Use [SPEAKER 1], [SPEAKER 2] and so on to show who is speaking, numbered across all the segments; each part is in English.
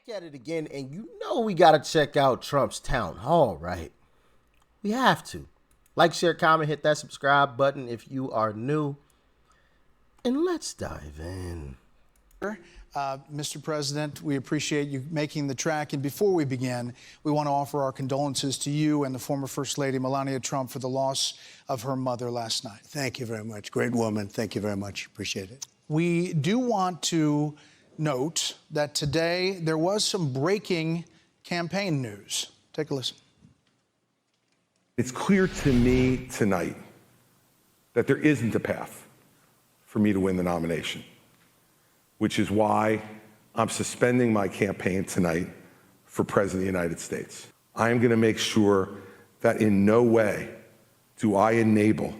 [SPEAKER 1] Back at it again, and you know we got to check out Trump's town hall, right? We have to. Like, share, comment, hit that subscribe button if you are new. And let's dive in.
[SPEAKER 2] Mr. President, we appreciate you making the trek. And before we begin, we want to offer our condolences to you and the former First Lady, Melania Trump, for the loss of her mother last night.
[SPEAKER 3] Thank you very much. Great woman. Thank you very much. Appreciate it.
[SPEAKER 2] We do want to note that today there was some breaking campaign news. Take a listen.
[SPEAKER 4] It's clear to me tonight that there isn't a path for me to win the nomination, which is why I'm suspending my campaign tonight for President of the United States. I am going to make sure that in no way do I enable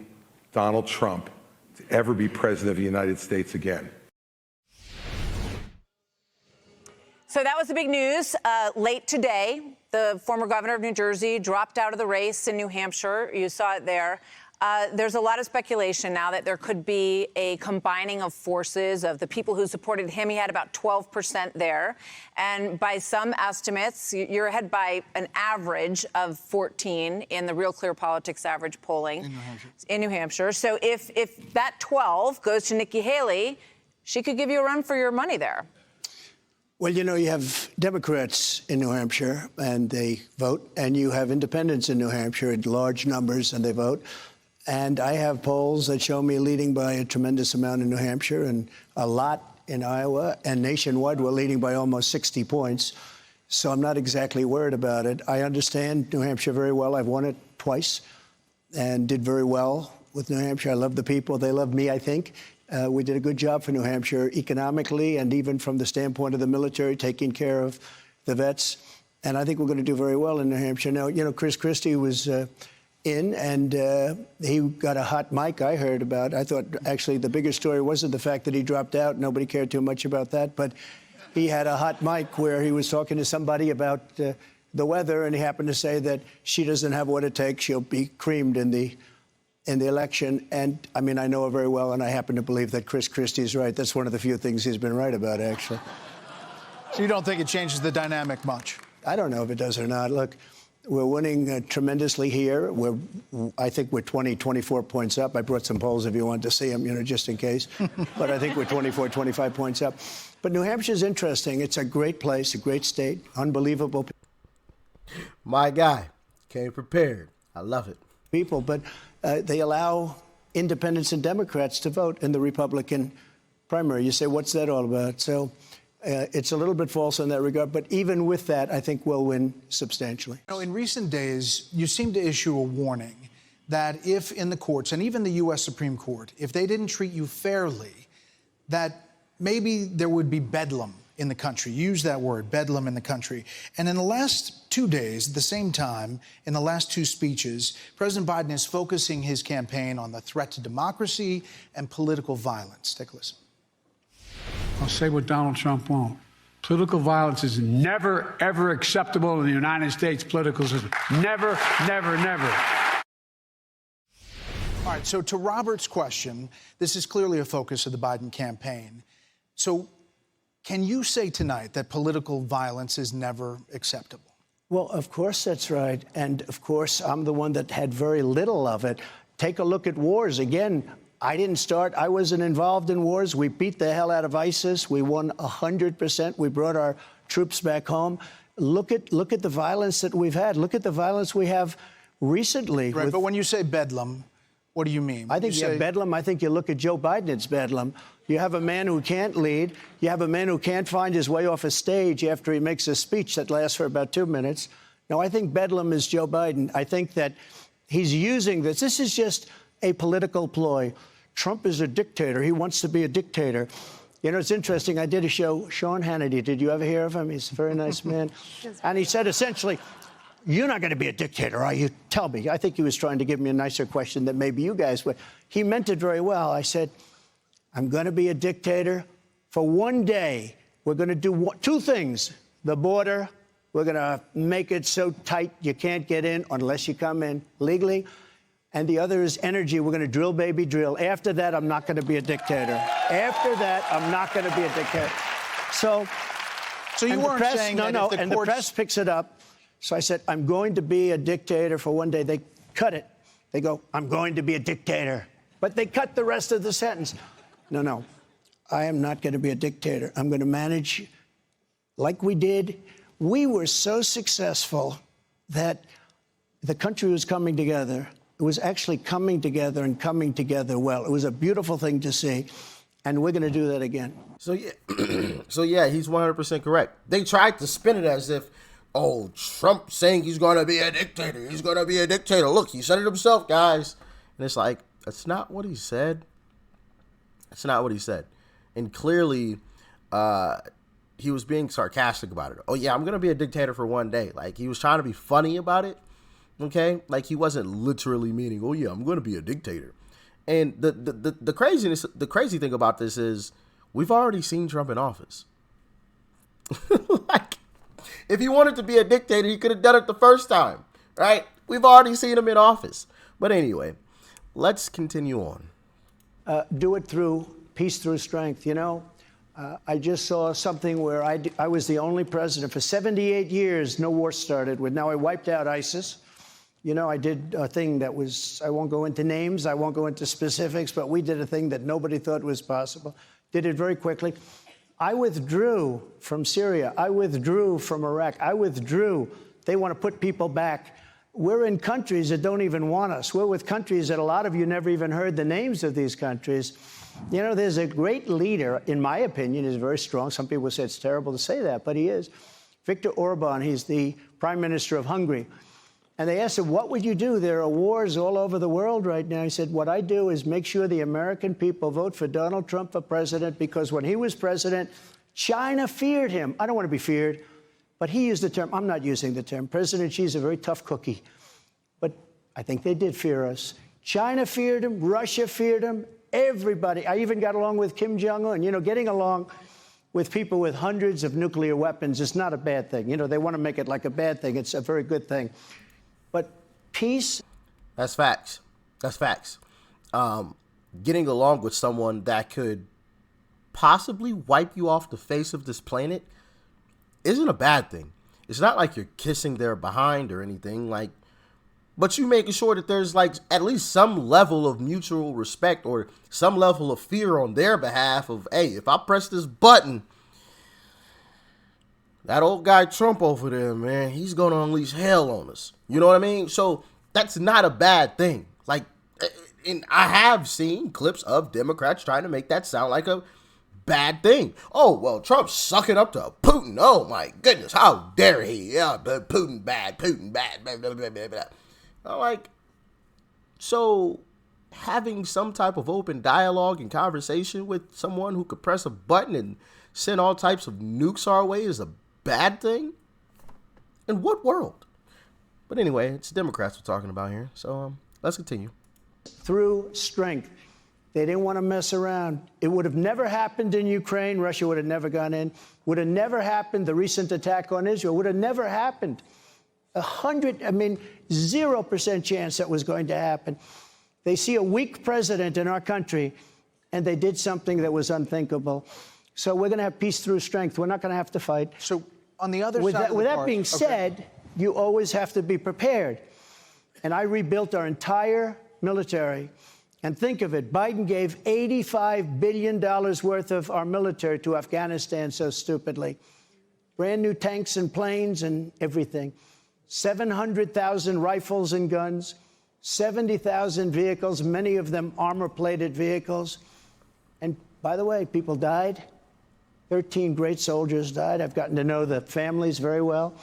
[SPEAKER 4] Donald Trump to ever be President of the United States again.
[SPEAKER 5] So that was the big news. Late today, the former governor of New Jersey dropped out of the race in New Hampshire. You saw it there. There's a lot of speculation now that there could be a combining of forces of the people who supported him. He had about 12% there. And by some estimates, you're ahead by an average of 14 in the Real Clear Politics average polling in New Hampshire. So if that 12 goes to Nikki Haley, she could give you a run for your money there.
[SPEAKER 3] Well, you know, you have Democrats in New Hampshire, and they vote, and you have independents in New Hampshire in large numbers, and they vote. And I have polls that show me leading by a tremendous amount in New Hampshire and a lot in Iowa, and nationwide we're leading by almost 60 points. So I'm not exactly worried about it. I understand New Hampshire very well. I've won it twice and did very well with New Hampshire. I love the people. They love me, I think. We did a good job for New Hampshire economically and even from the standpoint of the military, taking care of the vets. And I think we're going to do very well in New Hampshire. Now, you know, Chris Christie was in, and he got a hot mic I heard about. I thought, actually, the bigger story wasn't the fact that he dropped out. Nobody cared too much about that. But he had a hot mic where he was talking to somebody about the weather, and he happened to say that she doesn't have what it takes. She'll be creamed in the election. And, I mean, I know her very well, and I happen to believe that Chris Christie is right. That's one of the few things he's been right about, actually.
[SPEAKER 2] So you don't think it changes the dynamic much?
[SPEAKER 3] I don't know if it does or not. Look, we're winning tremendously here. I think we're 24 points up. I brought some polls if you want to see them, you know, just in case. But I think we're 24, 25 points up. But New Hampshire's interesting. It's a great place, a great state, unbelievable
[SPEAKER 1] My guy came prepared. I love it.
[SPEAKER 3] people. But they allow independents and Democrats to vote in the Republican primary. You say, what's that all about? So it's a little bit false in that regard. But even with that, I think we'll win substantially.
[SPEAKER 2] You know, in recent days, you seem to issue a warning that if in the courts, and even the U.S. Supreme Court, if they didn't treat you fairly, that maybe there would be bedlam in the country. Use that word, bedlam in the country. And in the last 2 days, at the same time, in the last two speeches, President Biden is focusing his campaign on the threat to democracy and political violence. Take a listen.
[SPEAKER 6] I'll say what Donald Trump won't. Political violence is never, ever acceptable in the United States political system. Never, never, never.
[SPEAKER 2] All right, so to Robert's question, this is clearly a focus of the Biden campaign. So can you say tonight that political violence is never acceptable?
[SPEAKER 3] Well, of course that's right. And, of course, I'm the one that had very little of it. Take a look at wars. Again, I didn't start. I wasn't involved in wars. We beat the hell out of ISIS. We won 100%. We brought our troops back home. Look at the violence that we've had. Look at the violence we have recently.
[SPEAKER 2] Right, but when you say bedlam, what do you mean?
[SPEAKER 3] I think you have bedlam. I think you look at Joe Biden, it's bedlam. You have a man who can't lead. You have a man who can't find his way off a stage after he makes a speech that lasts for about 2 minutes. Now, I think bedlam is Joe Biden. I think that he's using this. This is just a political ploy. Trump is a dictator. He wants to be a dictator. You know, it's interesting. I did a show, Sean Hannity. Did you ever hear of him? He's a very nice man. And he said, essentially, you're not going to be a dictator, are you? Tell me. I think he was trying to give me a nicer question than maybe you guys would. He meant it very well. I said, I'm going to be a dictator for one day. We're going to do two things. The border, we're going to make it so tight you can't get in unless you come in legally. And the other is energy. We're going to drill, baby, drill. After that, I'm not going to be a dictator. After that, I'm not going to be a dictator. So
[SPEAKER 2] So you weren't saying that if the
[SPEAKER 3] and the press picks it up. So I said, I'm going to be a dictator for one day. They cut it. They go, I'm going to be a dictator. But they cut the rest of the sentence. No. I am not going to be a dictator. I'm going to manage like we did. We were so successful that the country was coming together. It was actually coming together and coming together well. It was a beautiful thing to see. And we're going to do that again.
[SPEAKER 1] So, yeah, he's 100% correct. They tried to spin it as if, oh, Trump saying he's going to be a dictator. He's going to be a dictator. Look, he said it himself, guys. And it's like, that's not what he said. That's not what he said. And clearly, he was being sarcastic about it. Oh, yeah, I'm going to be a dictator for one day. Like, he was trying to be funny about it, okay? Like, he wasn't literally meaning, oh, yeah, I'm going to be a dictator. And the crazy thing about this is we've already seen Trump in office. Like, if he wanted to be a dictator, he could have done it the first time, right? We've already seen him in office. But anyway, let's continue on.
[SPEAKER 3] Do it through peace through strength. You know, I just saw something where I was the only president for 78 years. No war started with. Now I wiped out ISIS. You know, I did a thing that was, I won't go into names, I won't go into specifics, but we did a thing that nobody thought was possible. Did it very quickly. I withdrew from Syria. I withdrew from Iraq. I withdrew. They want to put people back. We're in countries that don't even want us. We're with countries that a lot of you never even heard the names of these countries. You know, there's a great leader, in my opinion, is very strong. Some people say it's terrible to say that, but he is. Viktor Orban, he's the Prime Minister of Hungary. And they asked him, what would you do? There are wars all over the world right now. He said, what I do is make sure the American people vote for Donald Trump for president, because when he was president, China feared him. I don't want to be feared, but he used the term. I'm not using the term. President Xi's a very tough cookie. But I think they did fear us. China feared him. Russia feared him. Everybody. I even got along with Kim Jong-un. You know, getting along with people with hundreds of nuclear weapons is not a bad thing. You know, they want to make it like a bad thing. It's a very good thing. But peace.
[SPEAKER 1] That's facts. That's facts. Getting along with someone that could possibly wipe you off the face of this planet isn't a bad thing. It's not like you're kissing their behind or anything, like, but you making sure that there's like at least some level of mutual respect or some level of fear on their behalf of, hey, if I press this button, that old guy Trump over there, man, he's going to unleash hell on us. You know what I mean? So that's not a bad thing. Like, and I have seen clips of Democrats trying to make that sound like a bad thing. Oh, well, Trump's sucking up to Putin. Oh, my goodness. How dare he? Yeah, Putin bad, Putin bad. Blah, blah, blah, blah, blah. I'm like, so having some type of open dialogue and conversation with someone who could press a button and send all types of nukes our way is a bad thing? In what world? But anyway, it's Democrats we're talking about here. So let's continue.
[SPEAKER 3] Through strength. They didn't want to mess around. It would have never happened in Ukraine. Russia would have never gone in. Would have never happened. The recent attack on Israel would have never happened. 0% chance that was going to happen. They see a weak president in our country, and they did something that was unthinkable. So we're going to have peace through strength. We're not going to have to fight.
[SPEAKER 2] So on the other
[SPEAKER 3] with
[SPEAKER 2] side
[SPEAKER 3] that,
[SPEAKER 2] of the
[SPEAKER 3] with that
[SPEAKER 2] park,
[SPEAKER 3] being said, you always have to be prepared. And I rebuilt our entire military. And think of it, Biden gave $85 billion worth of our military to Afghanistan so stupidly. Brand new tanks and planes and everything. 700,000 rifles and guns, 70,000 vehicles, many of them armor-plated vehicles. And by the way, people died. 13 great soldiers died. I've gotten to know the families very well.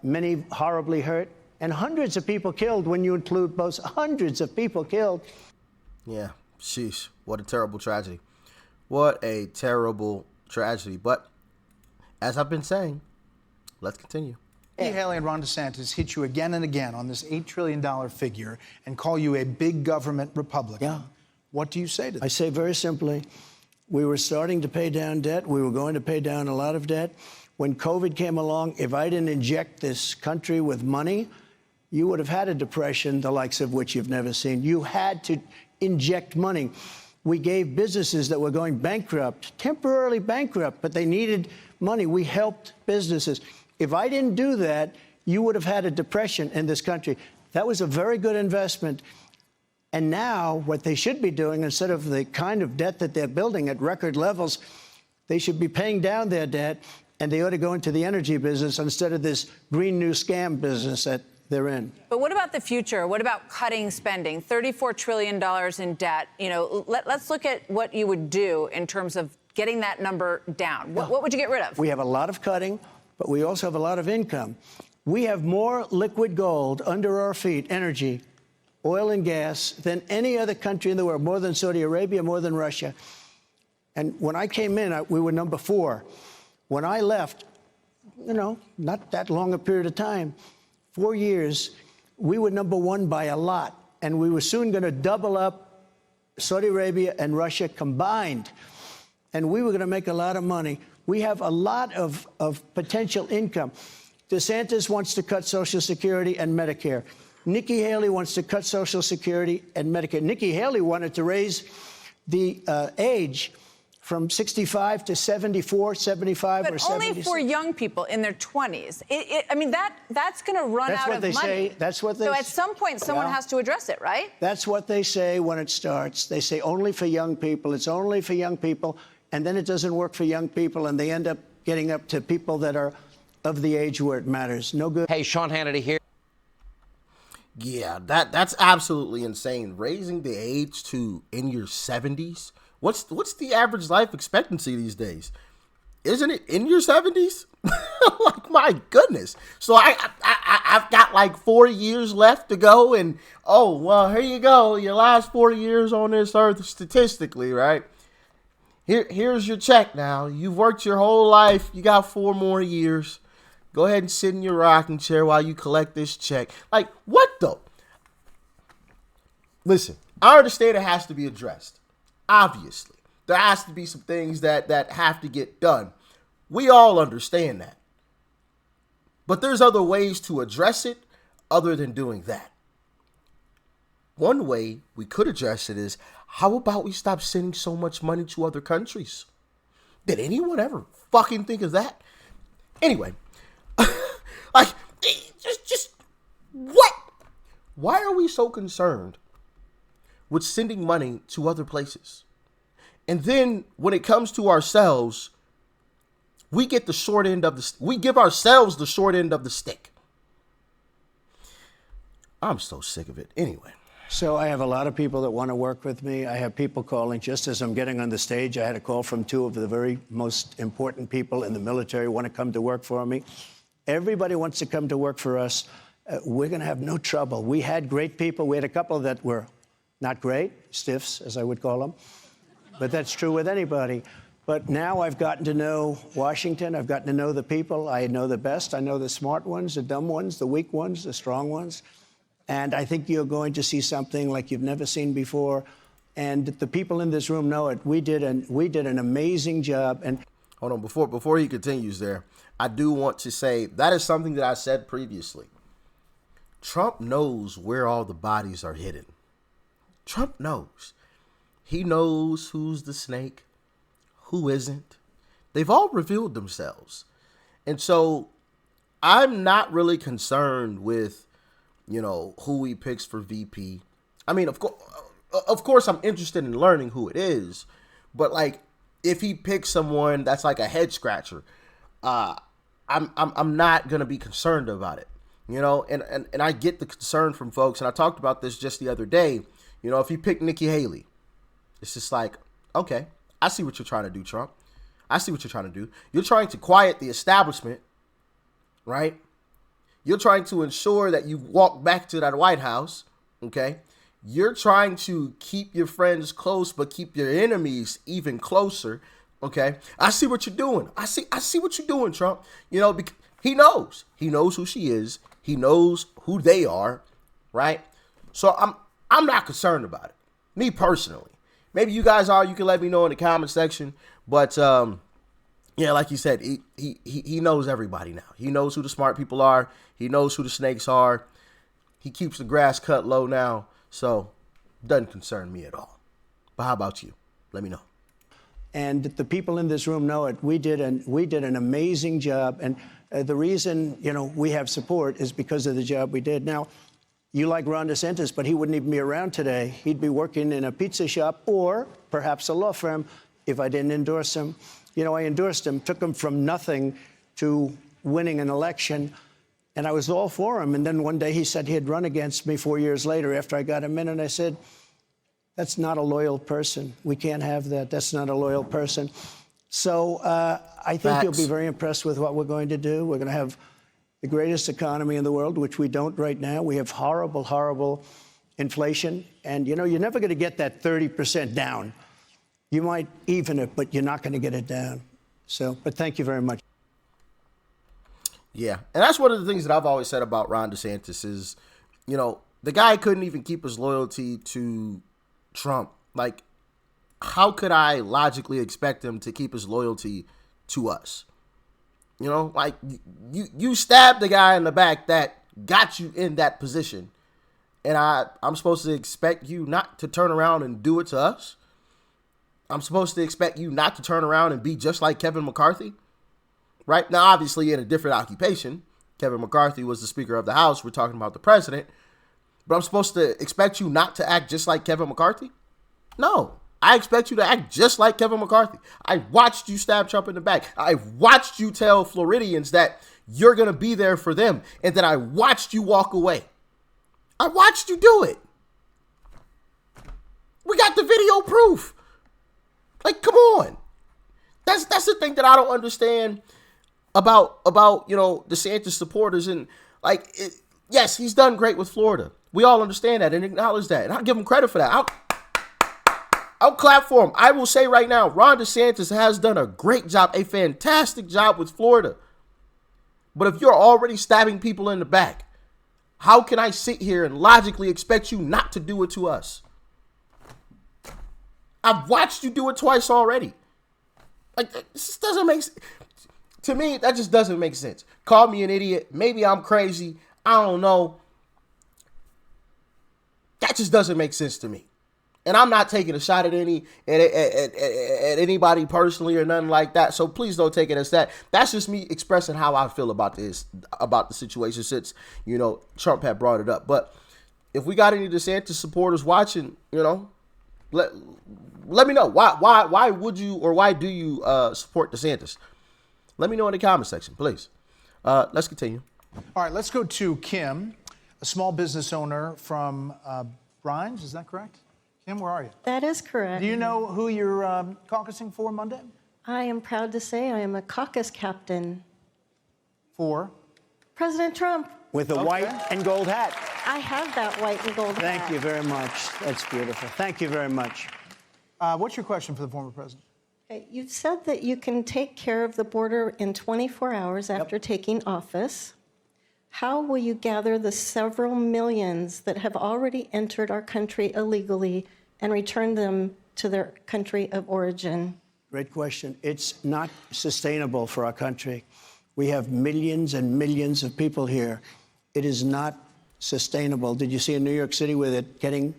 [SPEAKER 3] Many horribly hurt. And hundreds of people killed when you include both. Hundreds of people killed.
[SPEAKER 1] Yeah, sheesh. What a terrible tragedy. What a terrible tragedy. But as I've been saying, let's continue.
[SPEAKER 2] Nikki Haley and Ron DeSantis hit you again and again on this $8 trillion figure and call you a big government Republican.
[SPEAKER 3] Yeah.
[SPEAKER 2] What do you say to them?
[SPEAKER 3] I say very simply, we were starting to pay down debt. We were going to pay down a lot of debt. When COVID came along, if I didn't inject this country with money, you would have had a depression, the likes of which you've never seen. You had to inject money. We gave businesses that were going bankrupt, temporarily bankrupt, but they needed money. We helped businesses. If I didn't do that, you would have had a depression in this country. That was a very good investment. And now what they should be doing, instead of the kind of debt that they're building at record levels, they should be paying down their debt, and they ought to go into the energy business instead of this green new scam business that they're in.
[SPEAKER 5] But what about the future? What about cutting spending? $34 trillion in debt. You know, let's look at what you would do in terms of getting that number down. What would you get rid of?
[SPEAKER 3] We have a lot of cutting, but we also have a lot of income. We have more liquid gold under our feet, energy, oil and gas, than any other country in the world, more than Saudi Arabia, more than Russia. And when I came in, we were number 4. When I left, you know, not that long a period of time, 4 years, we were number 1 by a lot. And we were soon going to double up Saudi Arabia and Russia combined. And we were going to make a lot of money. We have a lot of potential income. DeSantis wants to cut Social Security and Medicare. Nikki Haley wants to cut Social Security and Medicare. Nikki Haley wanted to raise the age from 65 to 74, 75, or 76.
[SPEAKER 5] But only for young people in their 20s. I mean, that's going to run out of money.
[SPEAKER 3] That's what they say. That's what they say.
[SPEAKER 5] So at some point, someone has to address it, right?
[SPEAKER 3] That's what they say when it starts. They say only for young people. It's only for young people. And then it doesn't work for young people, and they end up getting up to people that are of the age where it matters. No good.
[SPEAKER 7] Hey, Sean Hannity here.
[SPEAKER 1] Yeah, that's absolutely insane. Raising the age to in your 70s. What's the average life expectancy these days? Isn't it in your 70s? Like, my goodness. So I've got like 4 years left to go, and oh well, here you go. Your last 4 years on this earth statistically, right? Here's your check now. You've worked your whole life. You got 4 more years. Go ahead and sit in your rocking chair while you collect this check. Like, what though? Listen, I understand it has to be addressed. Obviously, there has to be some things that have to get done. We all understand that. But there's other ways to address it other than doing that. One way we could address it is, how about we stop sending so much money to other countries? Did anyone ever fucking think of that? Anyway, like, just what? Why are we so concerned with sending money to other places? And then when it comes to ourselves, we get the short end of we give ourselves the short end of the stick. I'm so sick of it. Anyway.
[SPEAKER 3] So I have a lot of people that want to work with me. I have people calling just as I'm getting on the stage. I had a call from 2 of the very most important people in the military who want to come to work for me. Everybody wants to come to work for us. We're going to have no trouble. We had great people. We had a couple that were not great, stiffs, as I would call them. But that's true with anybody. But now I've gotten to know Washington. I've gotten to know the people. I know the best. I know the smart ones, the dumb ones, the weak ones, the strong ones. And I think you're going to see something like you've never seen before. And the people in this room know it. We did an amazing job. And
[SPEAKER 1] hold on, before he continues there, I do want to say that is something that I said previously. Trump knows where all the bodies are hidden. Trump knows. He knows who's the snake, who isn't. They've all revealed themselves. And so I'm not really concerned with, you know, who he picks for VP. I mean, of course, I'm interested in learning who it is. But, like, if he picks someone that's like a head scratcher, I'm not going to be concerned about it. You know, and I get the concern from folks. And I talked about this just the other day. You know, if he picked Nikki Haley, it's just like, okay, I see what you're trying to do, Trump. I see what you're trying to do. You're trying to quiet the establishment, right? You're trying to ensure that you walk back to that White House, okay? You're trying to keep your friends close, but keep your enemies even closer, okay? I see what you're doing. I see what you're doing, Trump. You know, he knows. He knows who she is. He knows who they are, right? So I'm not concerned about it, me personally. Maybe you guys are. You can let me know in the comment section. But yeah, like you said, he knows everybody now. He knows who the smart people are. He knows who the snakes are. He keeps the grass cut low now, so doesn't concern me at all. But how about you? Let me know.
[SPEAKER 3] And the people in this room know it. We did an amazing job. And the reason, we have support is because of the job we did. Now, you like Ron DeSantis, but he wouldn't even be around today. He'd be working in a pizza shop or perhaps a law firm if I didn't endorse him. I endorsed him, took him from nothing to winning an election, and I was all for him. And then one day he said he'd run against me 4 years later after I got him in, and I said, that's not a loyal person. We can't have that. That's not a loyal person. So I think you'll be very impressed with what we're going to do. We're going to have the greatest economy in the world, which we don't right now. We have horrible, horrible inflation. And, you're never going to get that 30% down. You might even it, but you're not going to get it down. But thank you very much.
[SPEAKER 1] Yeah, and that's one of the things that I've always said about Ron DeSantis is, the guy couldn't even keep his loyalty to Trump. Like, how could I logically expect him to keep his loyalty to us? Like, you stabbed the guy in the back that got you in that position, and I'm supposed to expect you not to turn around and do it to us? I'm supposed to expect you not to turn around and be just like Kevin McCarthy? Right? Now, obviously, in a different occupation. Kevin McCarthy was the Speaker of the House. We're talking about the president. But I'm supposed to expect you not to act just like Kevin McCarthy? No. I expect you to act just like Kevin McCarthy. I watched you stab Trump in the back. I watched you tell Floridians that you're going to be there for them. And then I watched you walk away. I watched you do it. We got the video proof. Like, come on. That's the thing that I don't understand about DeSantis supporters. And yes, he's done great with Florida. We all understand that and acknowledge that. And I'll give him credit for that. I'll clap for him. I will say right now, Ron DeSantis has done a great job, a fantastic job with Florida. But if you're already stabbing people in the back, how can I sit here and logically expect you not to do it to us? I've watched you do it twice already. Like, this just doesn't make sense. To me, that just doesn't make sense. Call me an idiot. Maybe I'm crazy. I don't know. That just doesn't make sense to me. And I'm not taking a shot at anybody personally or nothing like that. So please don't take it as that. That's just me expressing how I feel about this, about the situation since, Trump had brought it up. But if we got any DeSantis supporters watching, let me know. Why would you or why do you support DeSantis? Let me know in the comment section, please. Let's continue.
[SPEAKER 2] All right, let's go to Kim, a small business owner from Rhines. Is that correct? Kim, where are you?
[SPEAKER 7] That is correct.
[SPEAKER 2] Do you know who you're caucusing for Monday?
[SPEAKER 7] I am proud to say I am a caucus captain.
[SPEAKER 2] For?
[SPEAKER 7] President Trump.
[SPEAKER 3] With a white and gold hat.
[SPEAKER 7] I have that white and gold hat.
[SPEAKER 3] Thank you very much. That's beautiful. Thank you very much.
[SPEAKER 2] What's your question for the former president?
[SPEAKER 7] Okay, you said that you can take care of the border in 24 hours after taking office. How will you gather the several millions that have already entered our country illegally and return them to their country of origin?
[SPEAKER 3] Great question. It's not sustainable for our country. We have millions and millions of people here. It is not sustainable. Did you see in New York City where they're getting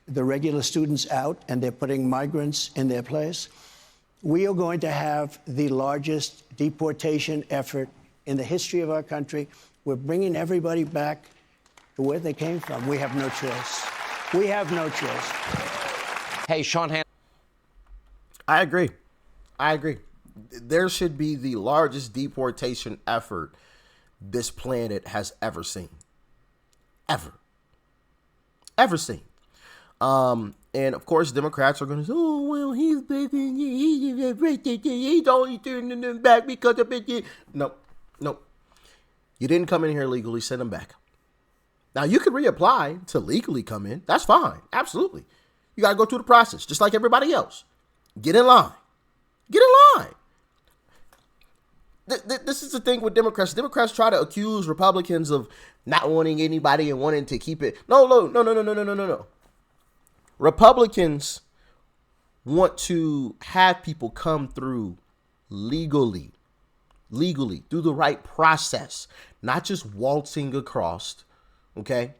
[SPEAKER 3] the regular students out and they're putting migrants in their place? We are going to have the largest deportation effort in the history of our country. We're bringing everybody back to where they came from. We have no choice. We have no choice.
[SPEAKER 8] Hey, Sean Han.
[SPEAKER 1] I agree. There should be the largest deportation effort this planet has ever seen. Ever seen. And of course, Democrats are going to say, oh, well, he's only turning them back because of it. No. You didn't come in here legally, send them back. Now, you can reapply to legally come in. That's fine. Absolutely. You got to go through the process, just like everybody else. Get in line. This is the thing with Democrats. Democrats try to accuse Republicans of not wanting anybody and wanting to keep it. No. Republicans want to have people come through legally through the right process, not just waltzing across. Okay.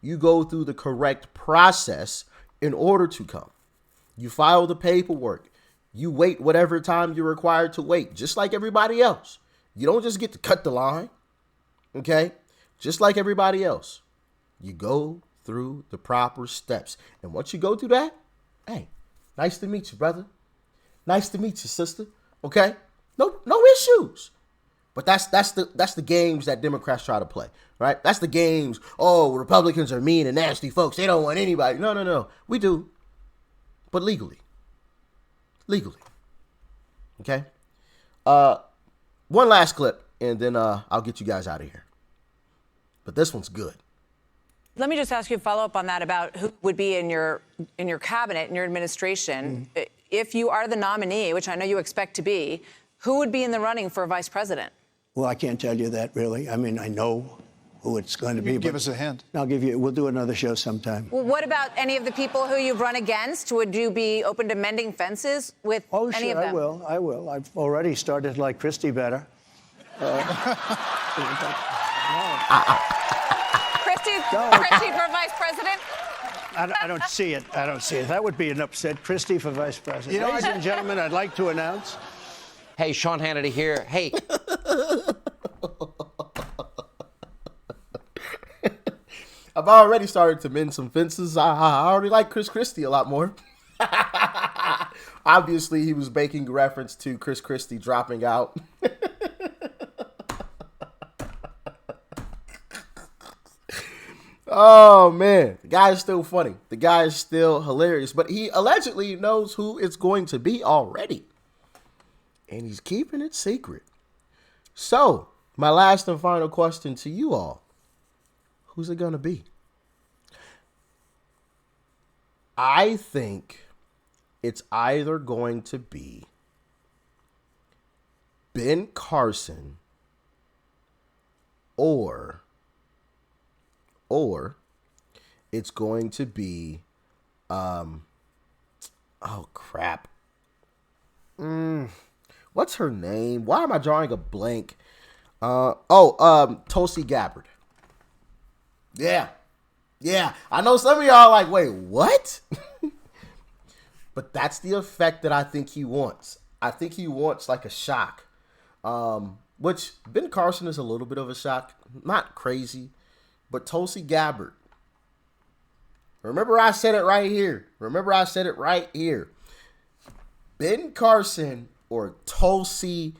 [SPEAKER 1] You go through the correct process in order to come. You file the paperwork. You wait whatever time you're required to wait, just like everybody else. You don't just get to cut the line, okay? Just like everybody else. You go through the proper steps. And once you go through that, hey, nice to meet you, brother. Nice to meet you, sister. Okay? No issues. But that's the games that Democrats try to play, right? That's the games. Oh, Republicans are mean and nasty folks. They don't want anybody. No. We do. But legally. Okay? One last clip, and then I'll get you guys out of here. But this one's good.
[SPEAKER 5] Let me just ask you a follow-up on that about who would be in your cabinet, in your administration. If you are the nominee, which I know you expect to be, who would be in the running for vice president?
[SPEAKER 3] Well, I can't tell you that, really. I mean, I know who it's going to be.
[SPEAKER 2] Give us a hint.
[SPEAKER 3] We'll do another show sometime.
[SPEAKER 5] Well, what about any of the people who you've run against? Would you be open to mending fences with any of them?
[SPEAKER 3] I will. I've already started like Christie better.
[SPEAKER 5] Christie for vice president?
[SPEAKER 3] I don't see it. That would be an upset. Christie for vice president. Ladies and gentlemen, I'd like to announce.
[SPEAKER 8] Hey, Sean Hannity here. Hey.
[SPEAKER 1] I've already started to mend some fences. I already like Chris Christie a lot more. Obviously, he was making reference to Chris Christie dropping out. Oh, man. The guy is still funny. The guy is still hilarious. But he allegedly knows who it's going to be already. And he's keeping it secret. So, my last and final question to you all. Who's it going to be? I think it's either going to be Ben Carson or it's going to be, oh crap. What's her name? Why am I drawing a blank? Tulsi Gabbard. Yeah. I know some of y'all are like, wait, what? But that's the effect that I think he wants. I think he wants like a shock. Which Ben Carson is a little bit of a shock. Not crazy. But Tulsi Gabbard. Remember I said it right here. Ben Carson or Tulsi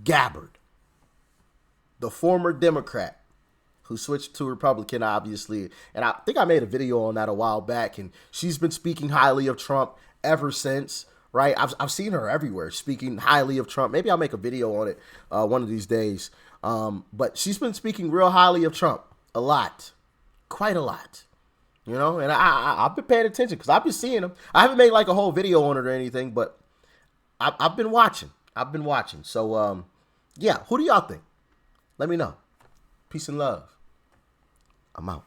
[SPEAKER 1] Gabbard. The former Democrat who switched to Republican, obviously. And I think I made a video on that a while back. And she's been speaking highly of Trump ever since, right? I've seen her everywhere speaking highly of Trump. Maybe I'll make a video on it one of these days. But she's been speaking real highly of Trump. A lot. Quite a lot. You know, and I've been paying attention because I've been seeing him. I haven't made like a whole video on it or anything, but I've been watching. So, yeah, who do y'all think? Let me know. Peace and love. I'm out.